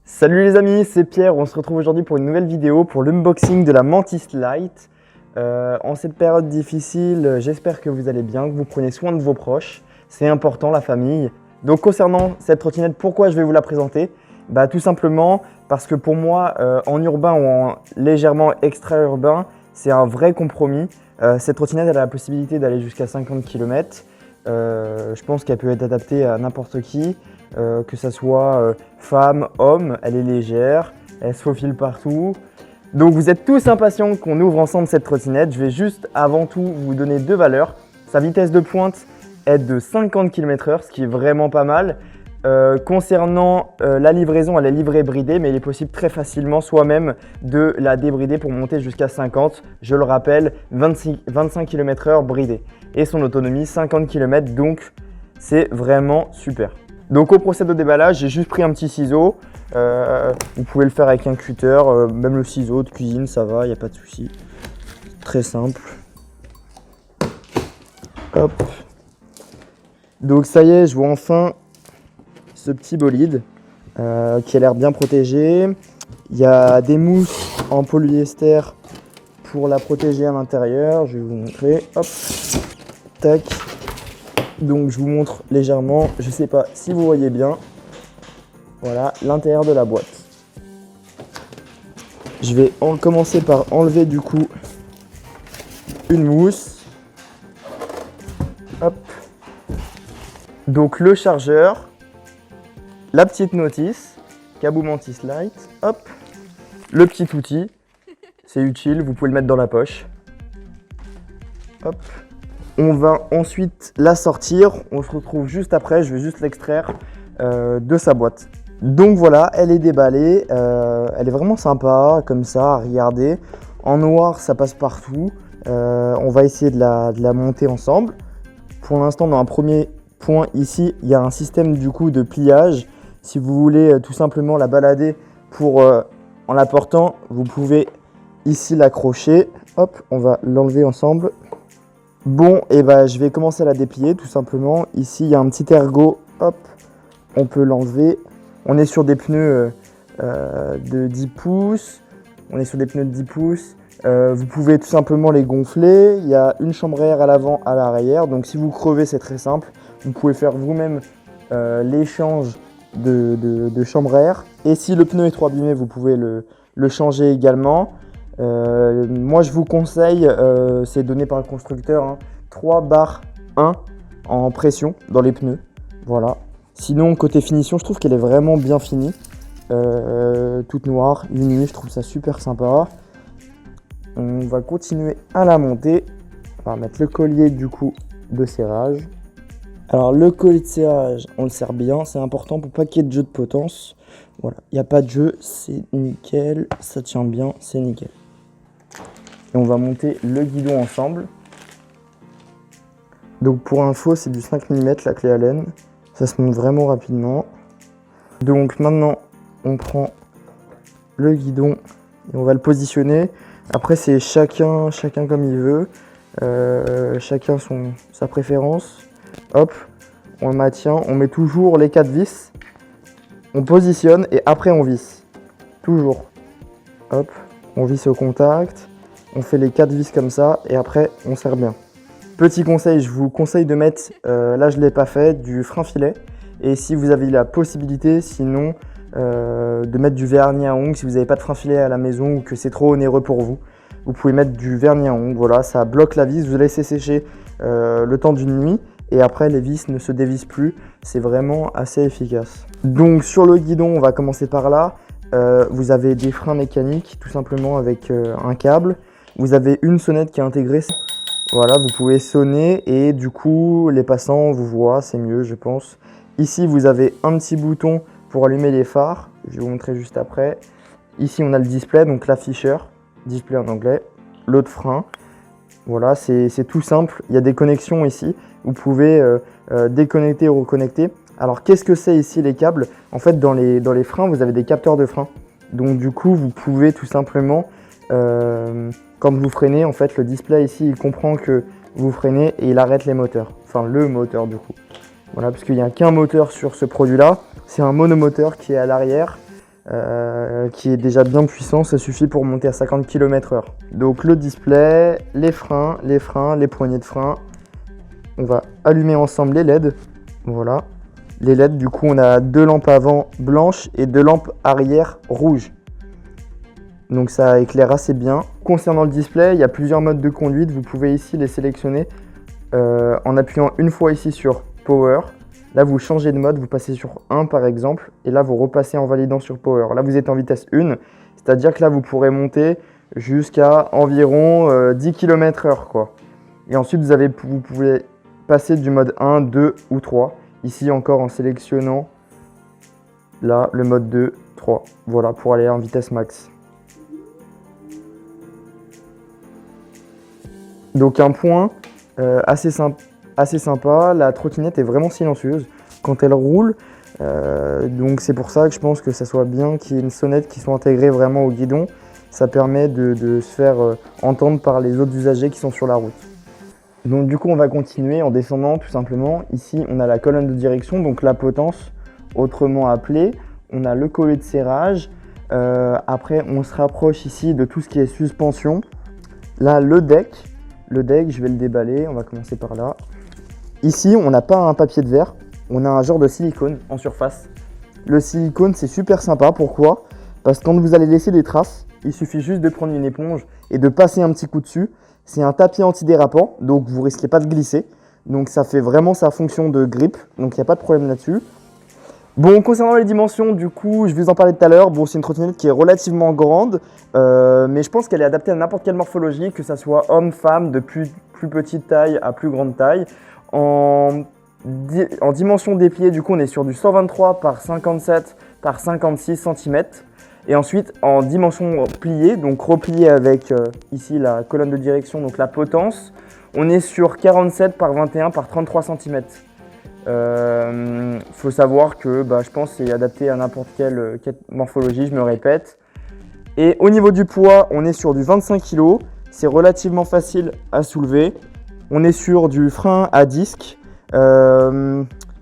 Salut les amis, c'est Pierre, on se retrouve aujourd'hui pour une nouvelle vidéo pour l'unboxing de la Mantis Lite. En cette période difficile, j'espère que vous allez bien, que vous prenez soin de vos proches, c'est important la famille. Donc concernant cette trottinette, pourquoi je vais vous la présenter? Tout simplement parce que pour moi, en urbain ou en légèrement extra-urbain, c'est un vrai compromis. Cette trottinette elle a la possibilité d'aller jusqu'à 50 km. Je pense qu'elle peut être adaptée à n'importe qui. Que ça soit femme, homme, elle est légère, elle se faufile partout. Donc vous êtes tous impatients qu'on ouvre ensemble cette trottinette. Je vais juste avant tout vous donner deux valeurs. Sa vitesse de pointe est de 50 km/h, ce qui est vraiment pas mal. Concernant la livraison, elle est livrée bridée, mais il est possible très facilement soi-même de la débrider pour monter jusqu'à 50. Je le rappelle, 25 km/h bridée. Et son autonomie, 50 km, donc c'est vraiment super. Donc on procède au déballage, j'ai juste pris un petit ciseau, vous pouvez le faire avec un cutter, même le ciseau de cuisine ça va, il n'y a pas de souci. Très simple. Hop. Donc ça y est, je vois enfin ce petit bolide qui a l'air bien protégé. Il y a des mousses en polyester pour la protéger à l'intérieur, je vais vous montrer. Hop, tac. Donc je vous montre légèrement, je ne sais pas si vous voyez bien, voilà l'intérieur de la boîte. Je vais commencer par enlever du coup une mousse. Hop. Donc le chargeur, la petite notice, Kabou Mantis Lite, hop, le petit outil, c'est utile, vous pouvez le mettre dans la poche. Hop. On va ensuite la sortir, on se retrouve juste après, je vais juste l'extraire de sa boîte. Donc voilà, elle est déballée, elle est vraiment sympa comme ça à regarder. En noir, ça passe partout. On va essayer de la monter ensemble. Pour l'instant, dans un premier point ici, il y a un système du coup de pliage. Si vous voulez tout simplement la balader en la portant, vous pouvez ici l'accrocher. Hop, on va l'enlever ensemble. Bon, et je vais commencer à la déplier tout simplement. Ici, il y a un petit ergot, hop, on peut l'enlever. On est sur des pneus de 10 pouces. Vous pouvez tout simplement les gonfler. Il y a une chambre à air à l'avant, à l'arrière. Donc si vous crevez, c'est très simple. Vous pouvez faire vous-même l'échange de chambre à air. Et si le pneu est trop abîmé, vous pouvez le changer également. Moi je vous conseille, c'est donné par le constructeur, 3 bar 1 en pression dans les pneus, voilà. Sinon côté finition, je trouve qu'elle est vraiment bien finie, toute noire, unie, je trouve ça super sympa. On va continuer à la monter, on va mettre le collier du coup de serrage. Alors le collier de serrage, on le serre bien, c'est important pour pas qu'il y ait de jeu de potence. Voilà, il n'y a pas de jeu, c'est nickel, ça tient bien, c'est nickel. Et on va monter le guidon ensemble. Donc pour info, c'est du 5 mm la clé Allen. Ça se monte vraiment rapidement. Donc maintenant, on prend le guidon et on va le positionner. Après, c'est chacun comme il veut. Chacun sa préférence. Hop, on le maintient. On met toujours les 4 vis. On positionne et après on visse. Toujours. Hop, on visse au contact. On fait les 4 vis comme ça et après on serre bien. Petit conseil, je vous conseille de mettre, là je ne l'ai pas fait, du frein filet. Et si vous avez la possibilité, sinon de mettre du vernis à ongles. Si vous n'avez pas de frein filet à la maison ou que c'est trop onéreux pour vous, vous pouvez mettre du vernis à ongles. Voilà, ça bloque la vis, vous laissez sécher le temps d'une nuit. Et après les vis ne se dévissent plus, c'est vraiment assez efficace. Donc sur le guidon, on va commencer par là. Vous avez des freins mécaniques tout simplement avec un câble. Vous avez une sonnette qui est intégrée. Voilà, vous pouvez sonner et du coup les passants vous voient, c'est mieux je pense. Ici vous avez un petit bouton pour allumer les phares, je vais vous montrer juste après. Ici on a le display, donc l'afficheur, display en anglais, l'autre frein. Voilà, c'est tout simple, il y a des connexions ici, vous pouvez déconnecter ou reconnecter. Alors qu'est-ce que c'est ici les câbles? En fait dans les freins vous avez des capteurs de frein. Donc du coup vous pouvez tout simplement, quand vous freinez, en fait le display ici il comprend que vous freinez et il arrête les moteurs. Enfin le moteur du coup. Voilà, parce qu'il n'y a qu'un moteur sur ce produit là. C'est un monomoteur qui est à l'arrière. qui est déjà bien puissant, ça suffit pour monter à 50 km/h. Donc le display, les freins, les poignées de frein. On va allumer ensemble les LED. Voilà. Les LED, du coup, on a 2 lampes avant blanches et 2 lampes arrière rouges. Donc ça éclaire assez bien. Concernant le display, il y a plusieurs modes de conduite. Vous pouvez ici les sélectionner en appuyant une fois ici sur Power. Là, vous changez de mode, vous passez sur 1 par exemple. Et là, vous repassez en validant sur Power. Là, vous êtes en vitesse 1. C'est-à-dire que là, vous pourrez monter jusqu'à environ 10 km/h, quoi. Et ensuite, vous pouvez passer du mode 1, 2 ou 3. Ici encore en sélectionnant là le mode 2, 3. Voilà, pour aller en vitesse max. Donc un point assez sympa, la trottinette est vraiment silencieuse quand elle roule. Donc c'est pour ça que je pense que ça soit bien qu'il y ait une sonnette qui soit intégrée vraiment au guidon. Ça permet de se faire entendre par les autres usagers qui sont sur la route. Donc du coup on va continuer en descendant tout simplement. Ici on a la colonne de direction, donc la potence autrement appelée. On a le collet de serrage. Après on se rapproche ici de tout ce qui est suspension. Là le deck, je vais le déballer, on va commencer par là. Ici on n'a pas un papier de verre, on a un genre de silicone en surface. Le silicone c'est super sympa, pourquoi? Parce que quand vous allez laisser des traces, il suffit juste de prendre une éponge et de passer un petit coup dessus. C'est un tapis antidérapant, donc vous risquez pas de glisser. Donc ça fait vraiment sa fonction de grip, donc il n'y a pas de problème là-dessus. Bon, concernant les dimensions, du coup, je vous en parlais tout à l'heure. Bon, c'est une trottinette qui est relativement grande, mais je pense qu'elle est adaptée à n'importe quelle morphologie, que ce soit homme, femme, de plus petite taille à plus grande taille. En dimension des pieds, du coup, on est sur du 123 par 57 par 56 cm. Et ensuite, en dimension pliée, donc repliée avec ici la colonne de direction, donc la potence, on est sur 47 par 21 par 33 cm. Faut savoir que je pense que c'est adapté à n'importe quelle morphologie, je me répète. Et au niveau du poids, on est sur du 25 kg. C'est relativement facile à soulever. On est sur du frein à disque,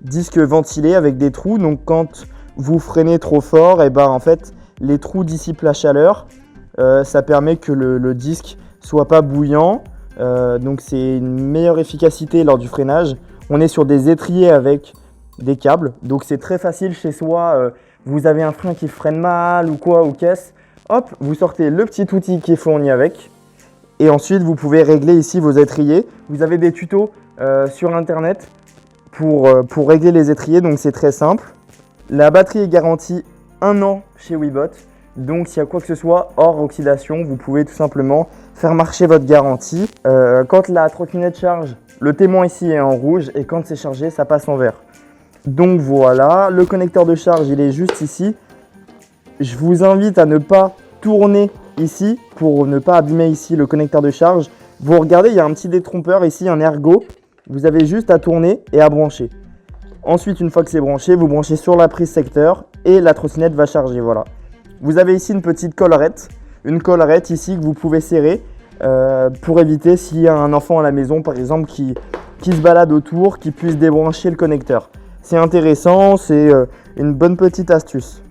disque ventilé avec des trous. Donc quand vous freinez trop fort, et en fait, les trous dissipent la chaleur, ça permet que le disque soit pas bouillant, donc c'est une meilleure efficacité lors du freinage. On est sur des étriers avec des câbles, donc c'est très facile chez soi. Vous avez un frein qui freine mal ou quoi, ou qu'est-ce, hop, vous sortez le petit outil qui est fourni avec, et ensuite vous pouvez régler ici vos étriers. Vous avez des tutos sur internet pour régler les étriers, donc c'est très simple. La batterie est garantie 1 an chez Webot, donc s'il y a quoi que ce soit hors oxydation, vous pouvez tout simplement faire marcher votre garantie. Quand la trottinette charge, le témoin ici est en rouge, et quand c'est chargé, ça passe en vert. Donc voilà, le connecteur de charge, il est juste ici. Je vous invite à ne pas tourner ici pour ne pas abîmer ici le connecteur de charge. Vous regardez, il y a un petit détrompeur ici, un ergot. Vous avez juste à tourner et à brancher. Ensuite, une fois que c'est branché, vous branchez sur la prise secteur et la trottinette va charger. Voilà. Vous avez ici une petite collerette. Une collerette ici que vous pouvez serrer pour éviter s'il y a un enfant à la maison, par exemple, qui se balade autour, qui puisse débrancher le connecteur. C'est intéressant, c'est une bonne petite astuce.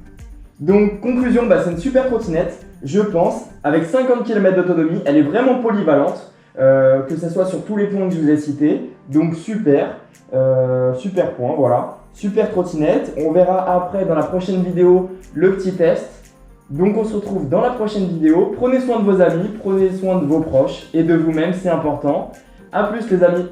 Donc, conclusion, c'est une super trottinette, je pense. Avec 50 km d'autonomie, elle est vraiment polyvalente, que ce soit sur tous les points que je vous ai cités. Donc, super point, voilà. Super trottinette. On verra après dans la prochaine vidéo le petit test. Donc, on se retrouve dans la prochaine vidéo. Prenez soin de vos amis, prenez soin de vos proches et de vous-même, c'est important. A plus les amis.